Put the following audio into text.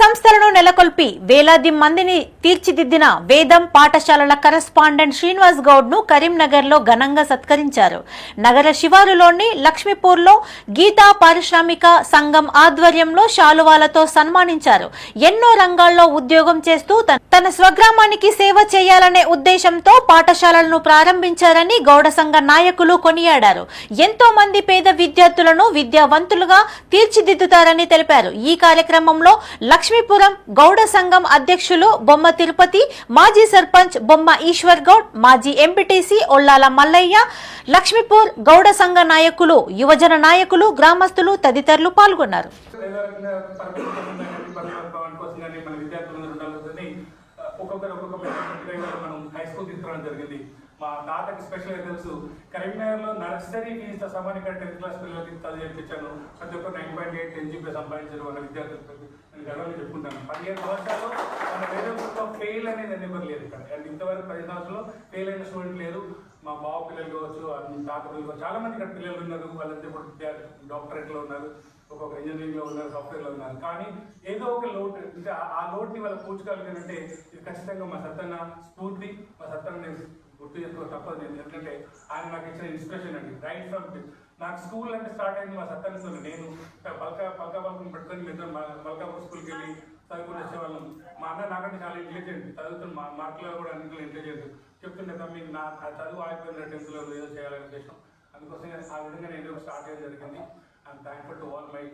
సంస్థలను నెలకొల్పి వేలాది మందిని తీర్చిదిద్దిన వేదం పాఠశాలల కరెస్పాండెంట్ శ్రీనివాస్ గౌడ్ ను కరీంనగర్ లో ఘనంగా సత్కరించారు. నగర శివారులోని లక్ష్మీపూర్లో గీతా పారిశ్రామిక సంఘం ఆధ్వర్యంలో శాలువాలతో సన్మానించారు. ఎన్నో రంగాల్లో ఉద్యోగం చేస్తూ తన స్వగ్రామానికి సేవ చేయాలనే ఉద్దేశంతో పాఠశాలలను ప్రారంభించారని గౌడ సంఘ నాయకులు కొనియాడారు. ఎంతో మంది పేద విద్యార్థులను విద్యావంతులుగా తీర్చిదిద్దుతారని తెలిపారు. ఈ కార్యక్రమంలో లక్ష్మీపురం గౌడ సంఘం అధ్యక్షులు బొమ్మ తిరుపతి, మాజీ సర్పంచ్ బొమ్మ ఈశ్వర్ గౌడ్, మాజీ ఎంపీటీసీ ఒల్లాల మల్లయ్య, లక్ష్మీపూర్ గౌడ సంఘ నాయకులు, యువజన నాయకులు, గ్రామస్తులు తదితరులు పాల్గొన్నారు. మా తాతకి స్పెషల్గా తెలుసు. కరీంనగర్లో నర్సరీ ఫీజుతో సమానం ఇక్కడ 10th క్లాస్ పిల్లలకి చదువు చేయించాను. ప్రతి ఒక్క 9.8 10 సంపాదించారు వాళ్ళ విద్యార్థులు. నేను గర్వంగా చెప్పుకుంటాను. 15 సంవత్సరాలు మన వేదంలో ఫెయిల్ అనేది నెంబర్ లేదు ఇక్కడ. అండ్ ఇంతవరకు 10 సంవత్సరాలు ఫెయిల్ అయిన స్టూడెంట్ లేదు. మా బావ పిల్లలు కావచ్చు, తాత పిల్లలు కావచ్చు, చాలా మంది ఇక్కడ పిల్లలు ఉన్నారు. వాళ్ళంతా ఇప్పుడు డాక్టరేట్లో ఉన్నారు, ఒక్కొక్క ఇంజనీరింగ్లో ఉన్నారు, సాఫ్ట్వేర్లో ఉన్నారు. కానీ ఏదో ఒక లోటు అంటే ఆ లోటుని వాళ్ళు పూడ్చుకోగలిగారంటే ఇది ఖచ్చితంగా మా సత్తన్న స్ఫూర్తి, మా సత్తన్న నేను గుర్తు చేసుకో తప్పదు. నేను ఎందుకంటే ఆయన నాకు ఇచ్చిన ఇన్స్పిరేషన్ అండి. రైట్ ఫ్రమ్ నాకు స్కూల్ అంటే స్టార్ట్ అయింది మా సత్తన్నతో. నేను పల్కా పెట్టుకొని మీద మల్కాపూర్ స్కూల్కి వెళ్ళి చదువుకుని వచ్చేవాళ్ళం. మా అన్న నాకంటే చాలా ఇంటెలిజెంట్, చదువుతున్న మార్కులో కూడా అన్నింటిలో ఇంటెలిజెంట్. చెప్తుండే మీకు నా చదువు ఆగిపోయిన 10th లో ఏదో చేయాలనే ఉద్దేశం. అందుకోసం ఆ విధంగా నేను స్టార్ట్ చేయడం జరిగింది. I'm thankful to all my